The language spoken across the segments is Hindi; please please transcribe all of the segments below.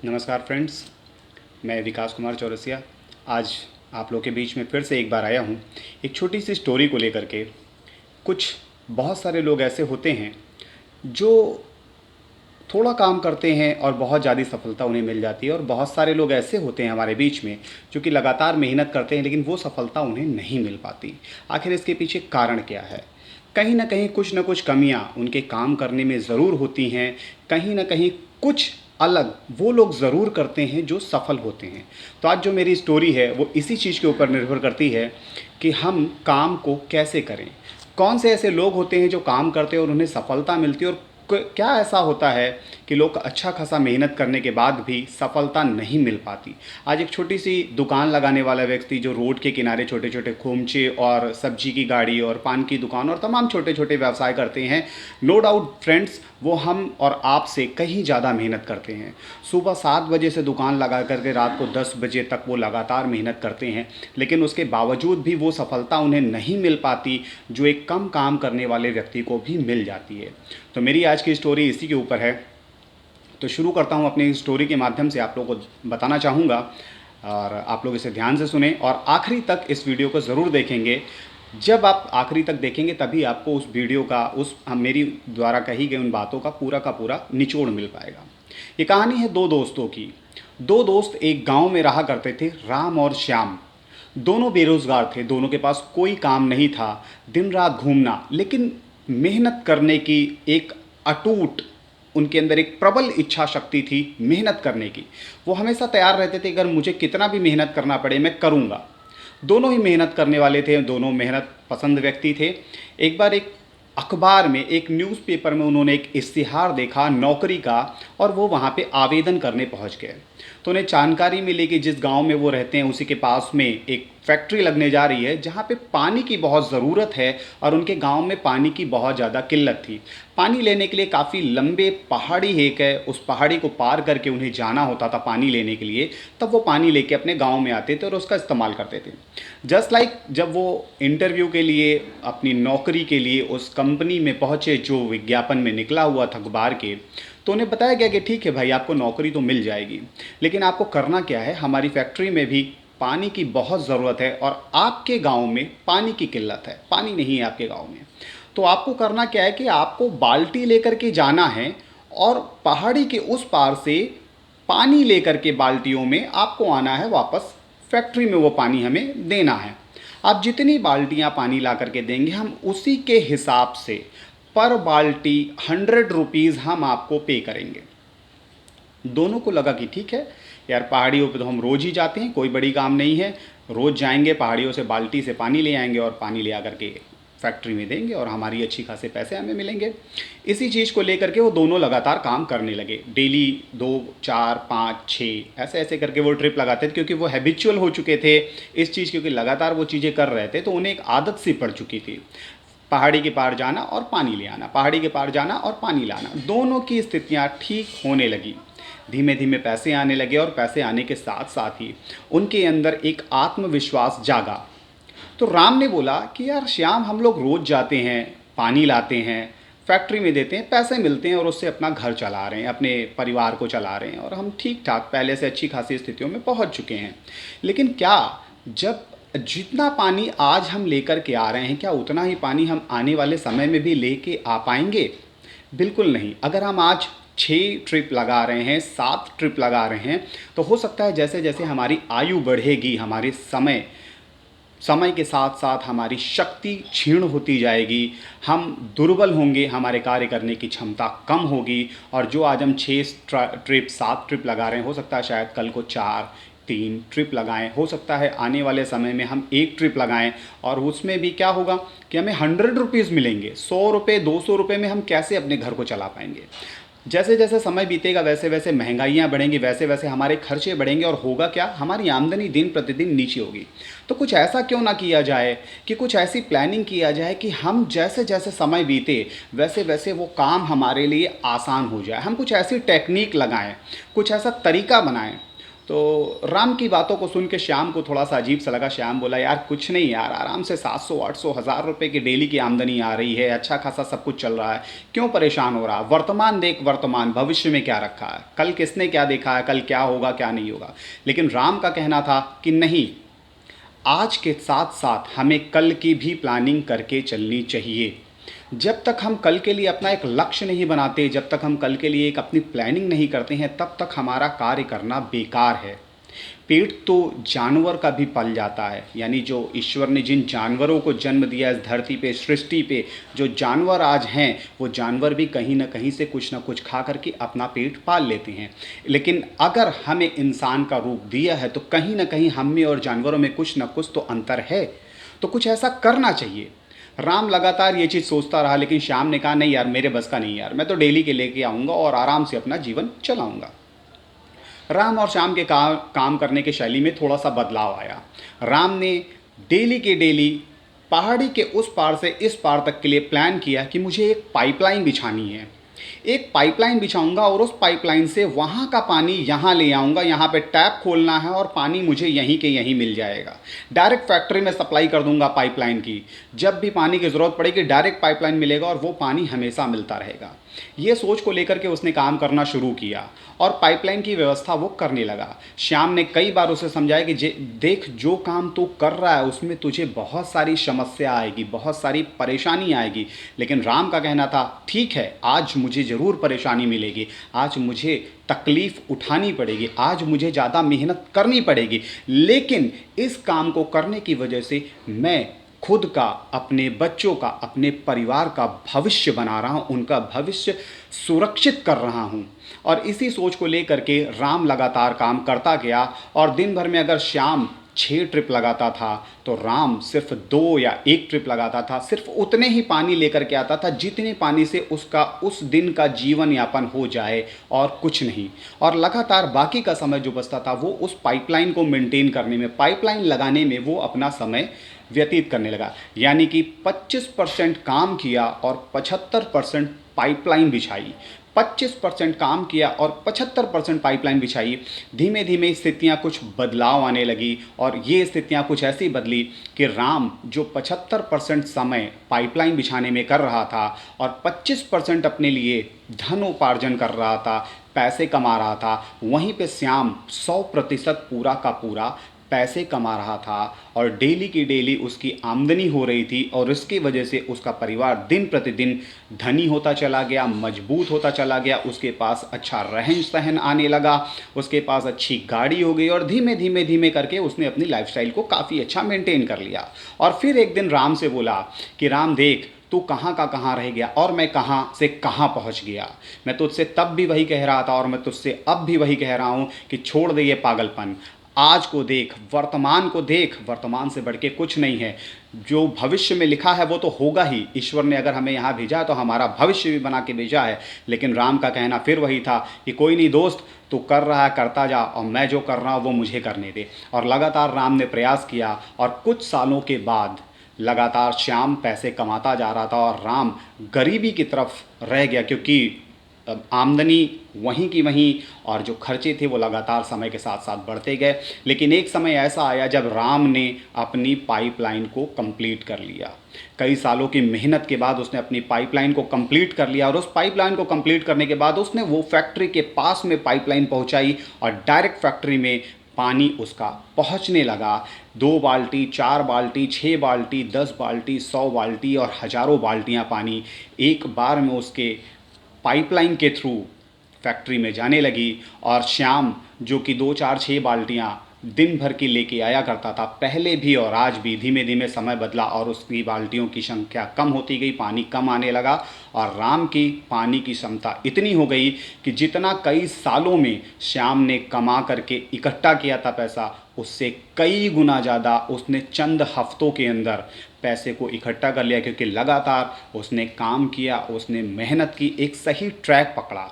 नमस्कार फ्रेंड्स, मैं विकास कुमार चौरसिया आज आप लोग के बीच में फिर से एक बार आया हूँ एक छोटी सी स्टोरी को लेकर के। कुछ बहुत सारे लोग ऐसे होते हैं जो थोड़ा काम करते हैं और बहुत ज़्यादा सफलता उन्हें मिल जाती है, और बहुत सारे लोग ऐसे होते हैं हमारे बीच में जो कि लगातार मेहनत करते हैं लेकिन वो सफलता उन्हें नहीं मिल पाती। आखिर इसके पीछे कारण क्या है? कहीं ना कहीं कुछ ना कुछ कमियां उनके काम करने में ज़रूर होती हैं। कहीं ना कहीं कुछ अलग वो लोग ज़रूर करते हैं जो सफल होते हैं। तो आज जो मेरी स्टोरी है वो इसी चीज़ के ऊपर निर्भर करती है कि हम काम को कैसे करें। कौन से ऐसे लोग होते हैं जो काम करते हैं और उन्हें सफलता मिलती है, और क्या ऐसा होता है कि लोग अच्छा खासा मेहनत करने के बाद भी सफलता नहीं मिल पाती। आज एक छोटी सी दुकान लगाने वाला व्यक्ति जो रोड के किनारे छोटे छोटे खोमचे और सब्जी की गाड़ी और पान की दुकान और तमाम छोटे छोटे व्यवसाय करते हैं, नो डाउट फ्रेंड्स वो हम और आप से कहीं ज़्यादा मेहनत करते हैं। सुबह 7 बजे से दुकान लगा करके रात को 10 बजे तक वो लगातार मेहनत करते हैं, लेकिन उसके बावजूद भी वो सफलता उन्हें नहीं मिल पाती जो एक कम काम करने वाले व्यक्ति को भी मिल जाती है। तो मेरी आज की स्टोरी इसी के ऊपर है। तो शुरू करता हूँ अपनी स्टोरी के माध्यम से आप लोगों को बताना चाहूँगा, और आप लोग इसे ध्यान से सुने और आखिरी तक इस वीडियो को ज़रूर देखेंगे। जब आप आखिरी तक देखेंगे तभी आपको उस वीडियो का, उस मेरी द्वारा कही गई उन बातों का पूरा निचोड़ मिल पाएगा। ये कहानी है दो दोस्तों की। दो दोस्त एक गांव में रहा करते थे, राम और श्याम। दोनों बेरोजगार थे, दोनों के पास कोई काम नहीं था, दिन रात घूमना, लेकिन मेहनत करने की एक अटूट, उनके अंदर एक प्रबल इच्छा शक्ति थी मेहनत करने की। वो हमेशा तैयार रहते थे, अगर मुझे कितना भी मेहनत करना पड़े मैं करूँगा। दोनों ही मेहनत करने वाले थे, दोनों मेहनत पसंद व्यक्ति थे। एक बार एक अखबार में, एक न्यूज़पेपर में उन्होंने एक इश्तिहार देखा नौकरी का, और वो वहाँ पे आवेदन करने पहुँच गए। तो उन्हें जानकारी मिली कि जिस गांव में वो रहते हैं उसी के पास में एक फैक्ट्री लगने जा रही है जहाँ पे पानी की बहुत ज़रूरत है, और उनके गांव में पानी की बहुत ज़्यादा किल्लत थी। पानी लेने के लिए काफ़ी लंबे पहाड़ी एक है, उस पहाड़ी को पार करके उन्हें जाना होता था पानी लेने के लिए। तब वो पानी लेके अपने गांव में आते थे और उसका इस्तेमाल करते थे। जस्ट लाइक जब वो इंटरव्यू के लिए, अपनी नौकरी के लिए उस कंपनी में पहुँचे जो विज्ञापन में निकला हुआ था अखबार के, तो उन्हें बताया गया कि ठीक है भाई, आपको नौकरी तो मिल जाएगी, लेकिन आपको करना क्या है, हमारी फैक्ट्री में भी पानी की बहुत ज़रूरत है और आपके गांव में पानी की किल्लत है, पानी नहीं है आपके गांव में। तो आपको करना क्या है कि आपको बाल्टी लेकर के जाना है और पहाड़ी के उस पार से पानी लेकर के बाल्टियों में आपको आना है वापस फैक्ट्री में, वो पानी हमें देना है। आप जितनी बाल्टियाँ पानी ला करके देंगे हम उसी के हिसाब से पर बाल्टी 100 रुपीज़ हम आपको पे करेंगे। दोनों को लगा कि ठीक है यार, पहाड़ियों पे तो हम रोज़ ही जाते हैं, कोई बड़ी काम नहीं है, रोज़ जाएंगे पहाड़ियों से बाल्टी से पानी ले आएंगे और पानी ले आकर के फैक्ट्री में देंगे और हमारी अच्छी खासे पैसे हमें मिलेंगे। इसी चीज़ को लेकर के वो दोनों लगातार काम करने लगे। डेली 2, 4, 5, 6 ऐसे ऐसे करके वो ट्रिप लगाते थे, क्योंकि वो हैबिचुअल हो चुके थे इस चीज़, क्योंकि लगातार वो चीज़ें कर रहे थे तो उन्हें एक आदत सी पड़ चुकी थी। पहाड़ी के पार जाना और पानी ले आना, पहाड़ी के पार जाना और पानी लाना, दोनों की स्थितियाँ ठीक होने लगी। धीमे धीमे पैसे आने लगे और पैसे आने के साथ साथ ही उनके अंदर एक आत्मविश्वास जागा। तो राम ने बोला कि यार श्याम, हम लोग रोज़ जाते हैं, पानी लाते हैं, फैक्ट्री में देते हैं, पैसे मिलते हैं और उससे अपना घर चला रहे हैं, अपने परिवार को चला रहे हैं, और हम ठीक ठाक पहले से अच्छी खासी स्थितियों में पहुंच चुके हैं। लेकिन क्या जब जितना पानी आज हम लेकर के आ रहे हैं, क्या उतना ही पानी हम आने वाले समय में भी लेके आ पाएंगे? बिल्कुल नहीं। अगर हम आज 6 ट्रिप लगा रहे हैं, 7 ट्रिप लगा रहे हैं, तो हो सकता है जैसे जैसे हमारी आयु बढ़ेगी, हमारे समय समय के साथ साथ हमारी शक्ति क्षीण होती जाएगी, हम दुर्बल होंगे, हमारे कार्य करने की क्षमता कम होगी, और जो आज हम 6 ट्रिप 7 ट्रिप लगा रहे हैं, हो सकता है शायद कल को 4, 3 ट्रिप लगाएं, हो सकता है आने वाले समय में हम 1 ट्रिप लगाएं, और उसमें भी क्या होगा कि हमें 100 रुपीज़ मिलेंगे। 100 रुपये 200 रुपये में हम कैसे अपने घर को चला पाएंगे? जैसे जैसे समय बीतेगा वैसे वैसे महंगाइयाँ बढ़ेंगी, वैसे वैसे हमारे खर्चे बढ़ेंगे, और होगा क्या, हमारी आमदनी दिन प्रतिदिन नीचे होगी। तो कुछ ऐसा क्यों ना किया जाए कि कुछ ऐसी प्लानिंग किया जाए कि हम जैसे जैसे समय बीते वैसे वैसे वो काम हमारे लिए आसान हो जाए। हम कुछ ऐसी टेक्निक लगाएं, कुछ ऐसा तरीका बनाएं तो राम की बातों को सुन के श्याम को थोड़ा सा अजीब सा लगा। श्याम बोला, यार कुछ नहीं यार, आराम से 700-800 हज़ार रुपए की डेली की आमदनी आ रही है, अच्छा खासा सब कुछ चल रहा है, क्यों परेशान हो रहा है? वर्तमान देख, वर्तमान, भविष्य में क्या रखा है, कल किसने क्या देखा है, कल क्या होगा क्या नहीं होगा। लेकिन राम का कहना था कि नहीं, आज के साथ साथ हमें कल की भी प्लानिंग करके चलनी चाहिए। जब तक हम कल के लिए अपना एक लक्ष्य नहीं बनाते, जब तक हम कल के लिए एक अपनी प्लानिंग नहीं करते हैं, तब तक हमारा कार्य करना बेकार है। पेट तो जानवर का भी पल जाता है, यानी जो ईश्वर ने जिन जानवरों को जन्म दिया इस धरती पे, सृष्टि पे, जो जानवर आज हैं, वो जानवर भी कहीं ना कहीं से कुछ ना कुछ खा करके अपना पेट पाल लेते हैं। लेकिन अगर हमें इंसान का रूप दिया है, तो कहीं ना कहीं हम में और जानवरों में कुछ ना कुछ तो अंतर है, तो कुछ ऐसा करना चाहिए। राम लगातार ये चीज़ सोचता रहा, लेकिन श्याम ने कहा, नहीं यार, मेरे बस का नहीं यार, मैं तो डेली के लेके आऊँगा और आराम से अपना जीवन चलाऊँगा। राम और श्याम के काम करने की शैली में थोड़ा सा बदलाव आया। राम ने डेली के डेली पहाड़ी के उस पार से इस पार तक के लिए प्लान किया कि मुझे एक पाइपलाइन बिछानी है। एक पाइपलाइन बिछाऊंगा और उस पाइपलाइन से वहाँ का पानी यहाँ ले आऊँगा, यहाँ पे टैप खोलना है और पानी मुझे यहीं के यहीं मिल जाएगा। डायरेक्ट फैक्ट्री में सप्लाई कर दूंगा पाइपलाइन की, जब भी पानी की ज़रूरत पड़ेगी डायरेक्ट पाइपलाइन मिलेगा और वो पानी हमेशा मिलता रहेगा। ये सोच को लेकर के उसने काम करना शुरू किया और पाइपलाइन की व्यवस्था वो करने लगा। श्याम ने कई बार उसे समझाया कि देख, जो काम तू कर रहा है उसमें तुझे बहुत सारी समस्या आएगी, बहुत सारी परेशानी आएगी। लेकिन राम का कहना था, ठीक है, आज मुझे ज़रूर परेशानी मिलेगी, आज मुझे तकलीफ़ उठानी पड़ेगी, आज मुझे ज़्यादा मेहनत करनी पड़ेगी, लेकिन इस काम को करने की वजह से मैं खुद का, अपने बच्चों का, अपने परिवार का भविष्य बना रहा हूँ, उनका भविष्य सुरक्षित कर रहा हूँ। और इसी सोच को लेकर के राम लगातार काम करता गया और दिन भर में अगर श्याम 6 ट्रिप लगाता था तो राम सिर्फ 2 या 1 ट्रिप लगाता था। सिर्फ उतने ही पानी लेकर के आता था जितने पानी से उसका उस दिन का जीवन यापन हो जाए और कुछ नहीं। और लगातार बाकी का समय जो बचता था वो उस पाइपलाइन को मेंटेन करने में, पाइपलाइन लगाने में वो अपना समय व्यतीत करने लगा। यानी कि 25% काम किया और 75% पाइपलाइन बिछाई। 25% काम किया और 75% पाइपलाइन बिछाई। धीमे धीमे स्थितियाँ कुछ बदलाव आने लगी और ये स्थितियाँ कुछ ऐसी बदली कि राम जो 75% समय पाइपलाइन बिछाने में कर रहा था और 25% अपने लिए धन उपार्जन कर रहा था, पैसे कमा रहा था, वहीं पे श्याम 100% पूरा का पूरा पैसे कमा रहा था और डेली की डेली उसकी आमदनी हो रही थी और इसकी वजह से उसका परिवार दिन प्रतिदिन धनी होता चला गया, मजबूत होता चला गया, उसके पास अच्छा रहन सहन आने लगा, उसके पास अच्छी गाड़ी हो गई और धीमे धीमे धीमे करके उसने अपनी लाइफस्टाइल को काफ़ी अच्छा मेंटेन कर लिया। और फिर एक दिन राम से बोला कि राम देख, तू कहाँ का कहाँ रह गया और मैं कहाँ से कहाँ पहुँच गया। मैं तुझसे तब भी वही कह रहा था और मैं तुझसे अब भी वही कह रहा हूँ कि छोड़ दे ये पागलपन। आज को देख, वर्तमान को देख, वर्तमान से बढ़ के कुछ नहीं है। जो भविष्य में लिखा है वो तो होगा ही, ईश्वर ने अगर हमें यहाँ भेजा है तो हमारा भविष्य भी बना के भेजा है। लेकिन राम का कहना फिर वही था कि कोई नहीं दोस्त, तू कर रहा है करता जा और मैं जो कर रहा हूँ वो मुझे करने दे। और लगातार राम ने प्रयास किया और कुछ सालों के बाद लगातार श्याम पैसे कमाता जा रहा था और राम गरीबी की तरफ रह गया, क्योंकि आमदनी वहीं की वहीं और जो खर्चे थे वो लगातार समय के साथ साथ बढ़ते गए। लेकिन एक समय ऐसा आया जब राम ने अपनी पाइपलाइन को कंप्लीट कर लिया। कई सालों की मेहनत के बाद उसने अपनी पाइपलाइन को कंप्लीट कर लिया और उस पाइपलाइन को कंप्लीट करने के बाद उसने वो फैक्ट्री के पास में पाइपलाइन पहुंचाई और डायरेक्ट फैक्ट्री में पानी उसका पहुंचने लगा। 2 बाल्टी, 4 बाल्टी, 6 बाल्टी, 10 बाल्टी, 100 बाल्टी और हज़ारों बाल्टियाँ पानी एक बार में उसके पाइपलाइन के थ्रू फैक्ट्री में जाने लगी। और श्याम जो कि 2, 4, 6 बाल्टियाँ दिन भर की लेके आया करता था, पहले भी और आज भी धीमे धीमे समय बदला और उसकी बाल्टियों की संख्या कम होती गई, पानी कम आने लगा और राम की पानी की क्षमता इतनी हो गई कि जितना कई सालों में श्याम ने कमा करके इकट्ठा किया था पैसा, उससे कई गुना ज़्यादा उसने चंद हफ्तों के अंदर पैसे को इकट्ठा कर लिया, क्योंकि लगातार उसने काम किया, उसने मेहनत की, एक सही ट्रैक पकड़ा।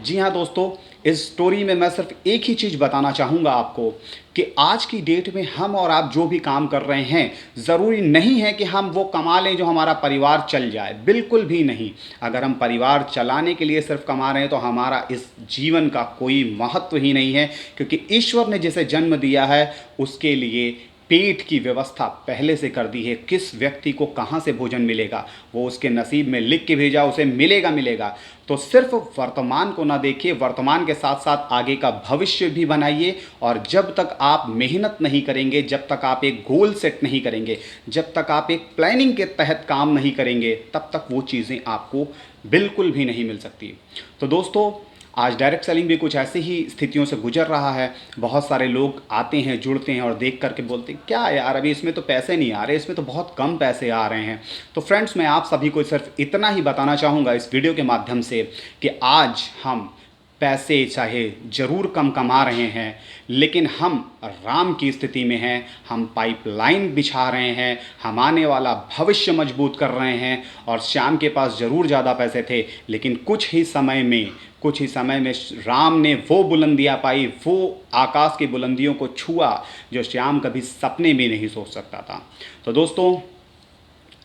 जी हाँ दोस्तों, इस स्टोरी में मैं सिर्फ एक ही चीज़ बताना चाहूँगा आपको कि आज की डेट में हम और आप जो भी काम कर रहे हैं, ज़रूरी नहीं है कि हम वो कमा लें जो हमारा परिवार चल जाए, बिल्कुल भी नहीं। अगर हम परिवार चलाने के लिए सिर्फ कमा रहे हैं तो हमारा इस जीवन का कोई महत्व ही नहीं है, क्योंकि ईश्वर ने जिसे जन्म दिया है उसके लिए पेट की व्यवस्था पहले से कर दी है। किस व्यक्ति को कहाँ से भोजन मिलेगा वो उसके नसीब में लिख के भेजा, उसे मिलेगा मिलेगा। तो सिर्फ वर्तमान को ना देखिए, वर्तमान के साथ साथ आगे का भविष्य भी बनाइए। और जब तक आप मेहनत नहीं करेंगे, जब तक आप एक गोल सेट नहीं करेंगे, जब तक आप एक प्लानिंग के तहत काम नहीं करेंगे, तब तक वो चीज़ें आपको बिल्कुल भी नहीं मिल सकती। तो दोस्तों, आज डायरेक्ट सेलिंग भी कुछ ऐसी ही स्थितियों से गुजर रहा है। बहुत सारे लोग आते हैं, जुड़ते हैं और देख करके बोलते हैं क्या यार, अभी इसमें तो पैसे नहीं आ रहे, इसमें तो बहुत कम पैसे आ रहे हैं। तो फ्रेंड्स, मैं आप सभी को सिर्फ इतना ही बताना चाहूँगा इस वीडियो के माध्यम से कि आज हम पैसे चाहे ज़रूर कम कमा रहे हैं, लेकिन हम राम की स्थिति में हैं। हम पाइपलाइन बिछा रहे हैं, हम आने वाला भविष्य मजबूत कर रहे हैं। और श्याम के पास ज़रूर ज़्यादा पैसे थे, लेकिन कुछ ही समय में राम ने वो बुलंदियाँ पाई, वो आकाश की बुलंदियों को छुआ जो श्याम कभी सपने में नहीं सोच सकता था। तो दोस्तों,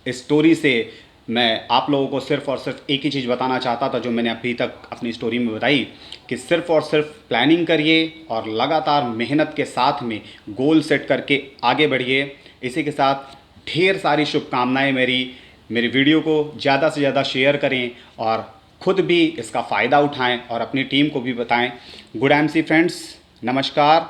इस स्टोरी से मैं आप लोगों को सिर्फ और सिर्फ एक ही चीज़ बताना चाहता था जो मैंने अभी तक अपनी स्टोरी में बताई, कि सिर्फ और सिर्फ प्लानिंग करिए और लगातार मेहनत के साथ में गोल सेट करके आगे बढ़िए। इसी के साथ ढेर सारी शुभकामनाएं। मेरी वीडियो को ज़्यादा से ज़्यादा शेयर करें और खुद भी इसका फ़ायदा उठाएं और अपनी टीम को भी बताएं। गुड एमसी फ्रेंड्स, नमस्कार।